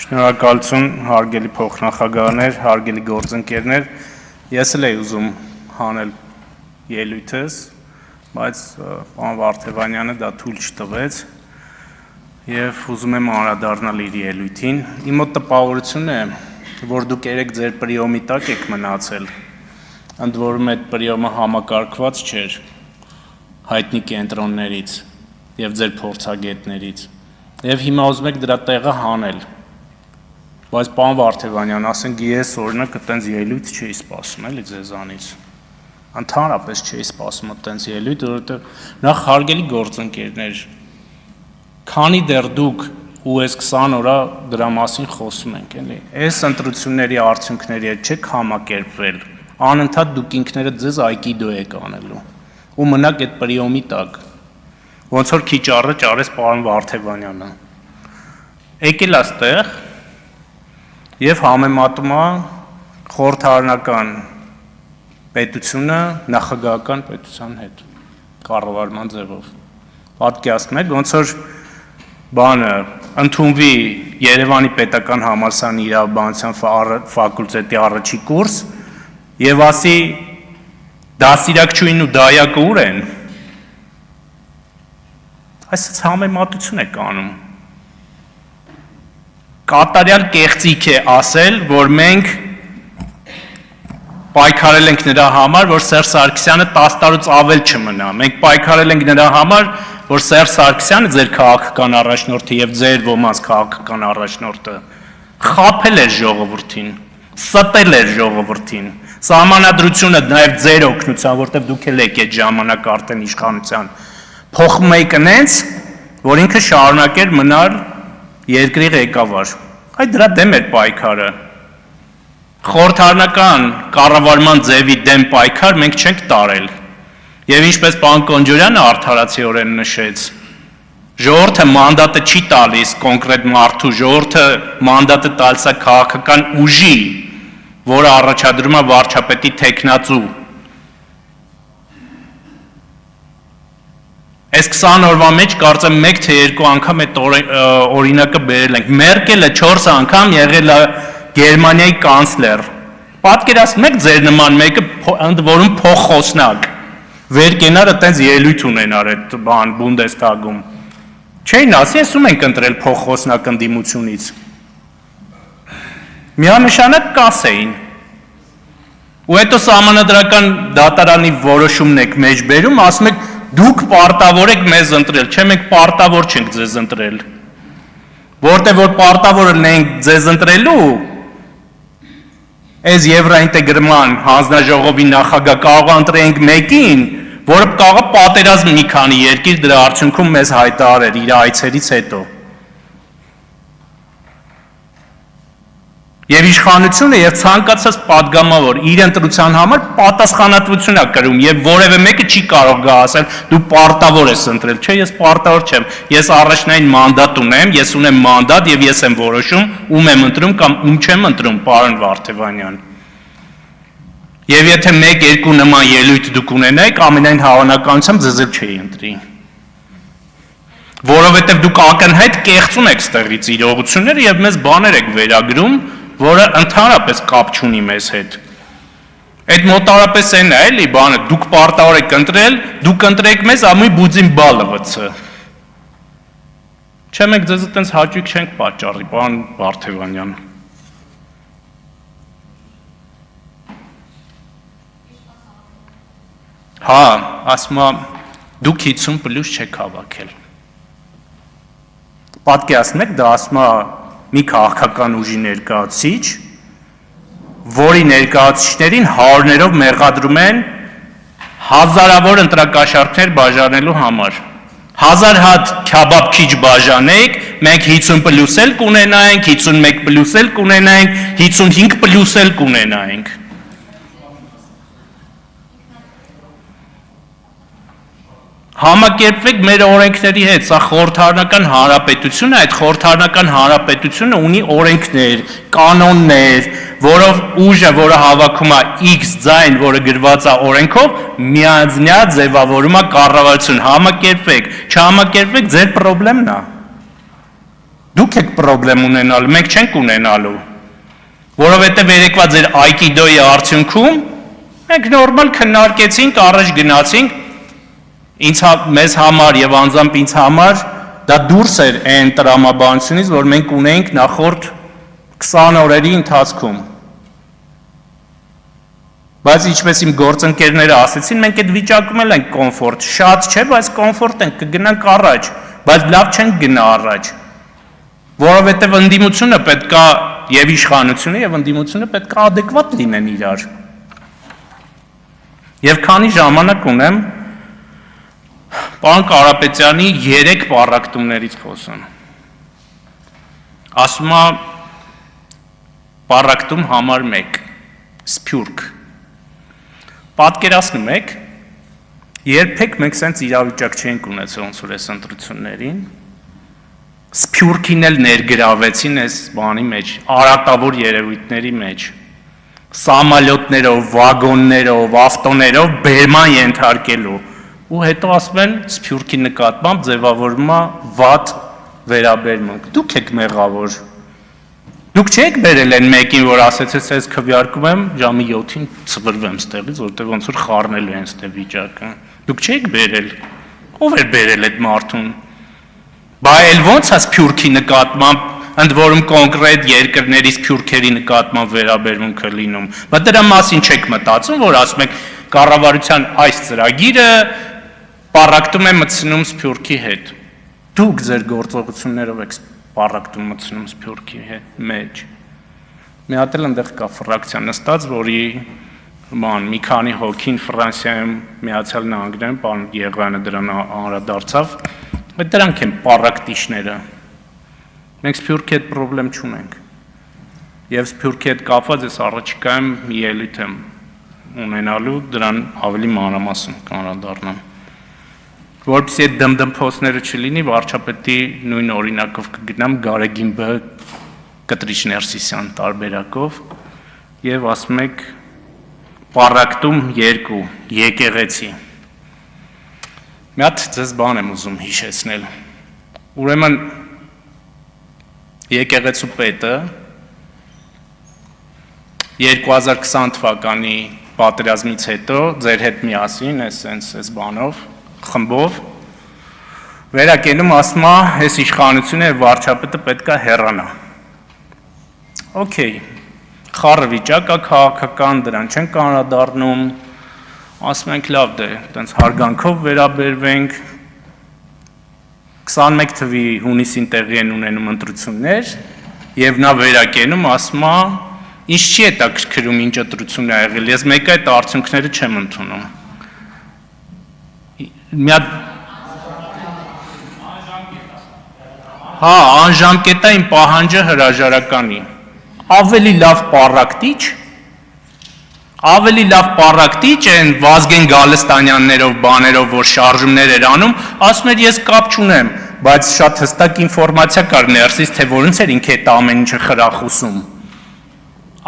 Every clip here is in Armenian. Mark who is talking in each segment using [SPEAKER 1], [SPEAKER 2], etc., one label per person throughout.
[SPEAKER 1] Շնորհակալություն, հարգելի փոխնախագահներ, հարգելի գործընկերներ, ես էլ եի ուզում հանել ելույթս, բայց պարոն Վարդևանյանը դա թույլ չտվեց եւ ուզում եմ անդրադառնալ իր ելույթին։ Իմ մոտ տպավորությունն է, որ դուք երեք ձեր պրիոմի տակ եք մնացել, ընդ որում այդ պրիոմը համակարգված չէր հայտնի կենտրոններից եւ ձեր փորձագետներից եւ հիմա ուզում եք դրա տեղը հանել։ Բայց պարոն Վարդևանյան, ասենք ես օրինակ այտենց ելույթ չէի սպասում էլի ձեզանից։ Ընդհանրապես չէի սպասում այտենց ելույթ, որովհետեւ նախ հարգելի գործընկերներ, քանի դեռ դուք ու այս 20 օրա դրա մասին խոսում ենք, էլի։ Այս ընտրությունների արդյունքների հետ չեք համակերպվել, անընդհատ դուք ինքներդ ձեզ այկիդո եք անելու։ Ու մնաք այդ պրիոմի տակ։ Ոնց որ քիչ առաջ արեց պարոն Վարդևանյանը։ Եկել այստեղ եւ համեմատում է խորհրդարանական պետությունը նախագահական պետության հետ կառավարման ձևով։ Պատկերացնում եք, ոնց որ բանը ընդունվի Երևանի պետական համալսարանի իրավաբանության ֆակուլտետի առաջի կուրս եւ ասի դասիրակչուհին ու դայակը ուր են։ Այսպես համեմատություն է անում։ Կատարյալ կեղծիք է ասել, որ մենք պայքարել ենք նրա համար, որ Սերժ Սարգսյանը 10 տարուց ավել չմնա։ Մենք պայքարել ենք նրա համար, որ Սերժ Սարգսյանը ձեր քաղաքական առաջնորդը եւ ձեր ոմանց քաղաքական առաջնորդը խաբել էր ժողովրդին, ստել էր ժողովրդին։ Սահմանադրությունը նաեւ ձեր օգնությամբ, որտեղ դուք էլ եք այդ ժամանակ արդեն իշխանության, փոխում եք այնց, որ ինքը շարունակեր մնալ երկրի ղեկավար։ Այդ դրա դեմ էր պայքարը։ Խորհրդարանական կառավարման ձևի դեմ պայքար մենք չենք տարել։ Եվ ինչպես պարոն Կոնջորյանը արդարացիորեն նշեց, ժողովուրդը մանդատը չի տալիս կոնկրետ մարդու, ժողովուրդը մանդատը տալիս է քաղաքական ուժի, որը առաջադրում է վարչապետի թեկնածու։ Այս 20 օրվա մեջ կարծեմ 1 թե 2 անգամ այդ օրինակը բերել ենք։ Մերկելը 4 անգամ եղել է Գերմանիայի կանցլեր։ Պատկերացնում եք ձեր նման մեկը, ընդ որում փոխխոսնակ, վեր կենար այտենց ելույթ ունենար այդ բան Բունդեսթագում։ Չէին ասի, ես ում ենք ընտրել փոխխոսնակ ընդդիմությունից։ Միանշանակ կասեին։ Ու հետո սահմանադրական դատարանի որոշումն եք մեջ բերում, ասում եք դուք պարտավոր եք մեզ ընտրել, չէ մենք պարտավոր չենք ձեզ ընտրել։ Որտեղ որ պարտավոր ենք ձեզ ընտրելու, այս Եվրոինտեգրման հանձնաժողովի նախագահ կարող ընտրենք մեկին, որը կարող պատերազմ մի քանի երկիր դրա արդյունքում մեզ հայտարարել իր այցերից հետո։ Եվ իշխանությունը եւ ցանկացած падգամավոր իր ընտրության համար պատասխանատվություն է կրում եւ որևէ մեկը չի կարող գա ասել դու պարտավոր ես ընտրել, չէ, ես պարտավոր չեմ, ես առաջնային մանդատ ունեմ, ես ունեմ մանդատ եւ ես եմ որոշում ում եմ ընտրում կամ ում չեմ ընտրում, պարոն Վարդևանյան։ Եվ եթե 1-2 նման ելույթ դուք ունենայիք, ամենայն հավանականությամբ ձեզ էլ չէի ընտրի։ Որովհետեւ դուք ակնհայտ կեղծում եք ստեղից իրողությունները եւ մեզ բաներ եք վերագրում, որը ընդհանրապես կապ չունի մեզ հետ։ Այդ մոտարապես այն է, էլի, բանը, դուք պարտավոր եք ընտրել, դուք ընտրեք մեզ, ամի բուձին բալը վծը։ Չէ, մենք ձեզ այտենց հաճույք չենք պատճառի, պարոն Վարդևանյան։ Հա, ասում եմ, դուք 50+ չեք հավաքել։ Պատկերացնում եք, դա ասում է մի քաղաքական ուժի ներկայացուցիչ, որի ներկայացուցիչներին հարյուրներով մեղադրում են հազարավոր ընտրակաշառքներ բաժանելու համար։ 1000 հատ քյաբաբ քիչ բաժանեք, մենք 50+ էլ կունենայինք, 51+ էլ կունենայինք, 55+ էլ կունենայինք։ Համակերպվեք մեր օրենքների հետ, սա խորհրդարանական հանրապետություն է, այդ խորհրդարանական հանրապետությունը ունի օրենքներ, կանոններ, որով ուժը, որը հավաքում է X ձայն, որը գրված է օրենքով, միանձնյա ձևավորում է կառավարություն, համակերպվեք, չհամակերպվեք, ձեր պրոբլեմն է։ Դուք եք պրոբլեմ ունենալու, մենք չենք ունենալու, որովհետև երեկվա ձեր այկիդոյի արդյունքում մենք նորմալ քննարկեցինք, առաջ գնացինք, մեզ համար եւ անձամբ ինձ համար դա դուրս էր այն տրամաբանությունից, որ մենք ունեինք նախորդ 20 օրերի ընթացքում։ Բայց ինչպես իմ գործընկերները ասեցին, մենք այդ վիճակում էլ ենք կոմֆորտ, շատ չէ, բայց կոմֆորտ ենք, կգնանք առաջ, բայց լավ չենք գնա առաջ, որովհետև ընդդիմությունը պետքա եւ իշխանությունը եւ ընդդիմությունը պետքա adekvat լինեն իրար։ Եվ քանի ժամանակ ունեմ պարոն Կարապետյանի 3 պառակտումներից խոսում։ Ասում է պառակտում համար 1 Սփյուռք։ Պատկերացնում եք, երբեք մենք սենց իրավիճակ չենք ունեցել ոնց որ այս ընտրություններին։ Սփյուռքին էլ ներգրավեցին այս բանի մեջ, արատավոր երևույթների մեջ։ Սամալյոտներով, վագոններով, ավտոներով բերման ենթարկելու։ Ու հետո ասում են Սփյուռքի նկատմամբ ձևավորվում է վատ վերաբերմունք։ Դուք եք մեղավոր։ Դուք չեք բերել այն մեկին, որ ասեցեց ես քվեարկում եմ ժամի 7-ին ծվրվեմ ստեղից, որտեղ ոնց որ խառնելու են ստե վիճակը։ Դուք չեք բերել։ Ո՞վ էր բերել այդ մարդուն։ Բա էլ ո՞նց է Սփյուռքի նկատմամբ, ընդ որում կոնկրետ երկրների Սփյուռքերի նկատմամբ վերաբերմունքը լինում։ Բա դրա մասին չեք մտածում, որ ասում եք կառավարության այս ծրագիրը պառակտում է մտցնում Սփյուռքի հետ։ Դուք ձեր գործողություններով եք պառակտում մտցնում Սփյուռքի մեջ։ Մի հատ էլ այնտեղ կա ֆրակցիա նստած, որի մի քանի հոգին Ֆրանսիայում Միացյալ Նահանգներում, պարոն Եղյանը դրան անդրադարձավ, բայց դրանք են պառակտիչները։ Մենք Սփյուռքի հետ պրոբլեմ չունենք։ Եվ Սփյուռքի հետ կապված ես առաջիկայում մի ելույթ եմ ունենալու, դրան ավելի մանրամասն կանրադառնամ։ Որպեսզի այդ դմդմփոցները չլինի, վարչապետի նույն օրինակով կգնամ Գարեգին Բ. Կտրիչ Ներսիսյան տարբերակով եւ ասում եք պառակտում 2 եկեղեցի։ Մի հատ ձեզ բան եմ ուզում հիշեցնել։ Ուրեմն եկեղեցու պետը 2020 թվականի պատերազմից հետո ձեր հետ միասին այս բանով խմբով վերակենում ասում է այս իշխանությունը եւ վարչապետը պետքա հեռանա։ Okay, խառը վիճակ է քաղաքական, դրան չեն կանրադառնում, ասում ենք լավ դե, տենց հարգանքով վերաբերվենք, 21 թվի հունիսին տեղի են ունենում ընտրություններ եւ նա վերակենում ասում է ինչ չի հետաքրքրում ինչ ընտրություն է եղել, ես մեկ այդ արդյունքները չեմ ընդունում։ Հա, անժամկետային պահանջը հրաժարականի։ Ավելի լավ պառակտիչ են Վազգեն Գալստանյաններով, բաներով, որ շարժումներ էր անում, ասում էր ես կապ չունեմ, բայց շատ հստակ ինֆորմացիա կար ներսից, թե որոնց էր ինքը այդ ամեն ինչը խրախուսում։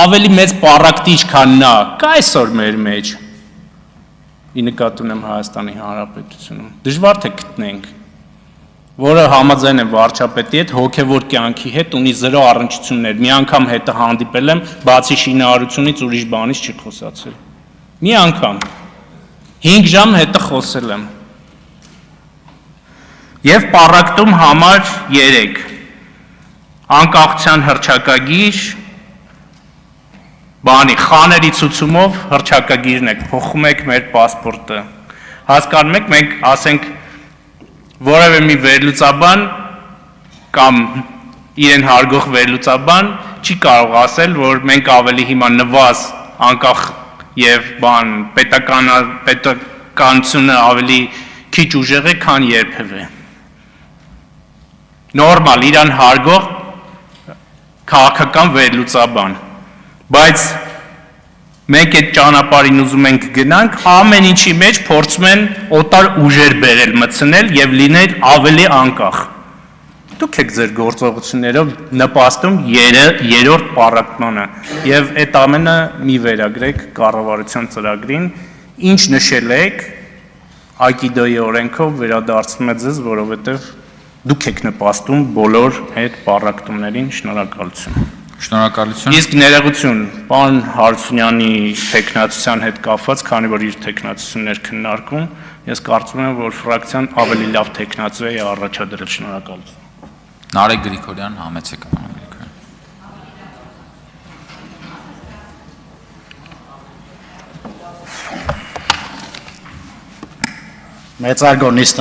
[SPEAKER 1] Ավելի մեծ պառակտիչ, քան նա, կա այսօր մեր մեջ։ Ի նկատի ունեմ Հայաստանի Հանրապետությունում։ Դժվար թե գտնենք, որը համաձայն է վարչապետի հետ, հոգևոր կյանքի հետ ունի 0 առնչություններ։ Մի անգամ հետը հանդիպել եմ, բացի շինարարությունից ուրիշ բանից չի խոսացել։ Մի անգամ 5 ժամ հետը խոսել եմ։ Եվ պառակտում համար 3 անկախության հռչակագիր, բանի խաների ցուցումով հռչակագիրն եք, փոխում եք մեր պասպորտը։ Հասկանում եք, մենք ասենք որևէ մի վերլուծաբան կամ իրեն հարգող վերլուծաբան չի կարող ասել, որ մենք ավելի հիմա նվազ, անկախ եւ պետականությունը ավելի քիչ ուժեղ է, քան երբևէ։ Նորմալ, իրան հարգող քաղաքական վերլուծաբան, բայց մենք այդ ճանապարհին ուզում ենք գնանք, ամեն ինչի մեջ փորձում են օտար ուժեր բերել, մտցնել եւ լինել ավելի անկախ։ Դուք եք ձեր գործողություններով նպաստում 3-րդ պառակտմանը եւ այդ ամենը մի վերագրեք կառավարության ծրագրին, ինչ նշել եք, Այկիդոյի օրենքով վերադարձնում է ձեզ, որովհետեւ Դուք եք նպաստում բոլոր այդ պառակտումներին, շնորհակալություն։
[SPEAKER 2] Շնորհակալություն։
[SPEAKER 1] Իսկ ներողություն, պարոն Հարությունյանի տեխնացության հետ կապված, քանի որ իր տեխնացություններ քննարկում, ես կարծում եմ, որ ֆրակցիան ավելի լավ տեխնացու է առաջադրել, շնորհակալություն։
[SPEAKER 2] Նարեկ Գրիգորյան, համեցեք պարոն Գրիգորյան։
[SPEAKER 3] Մեծարգո նիստը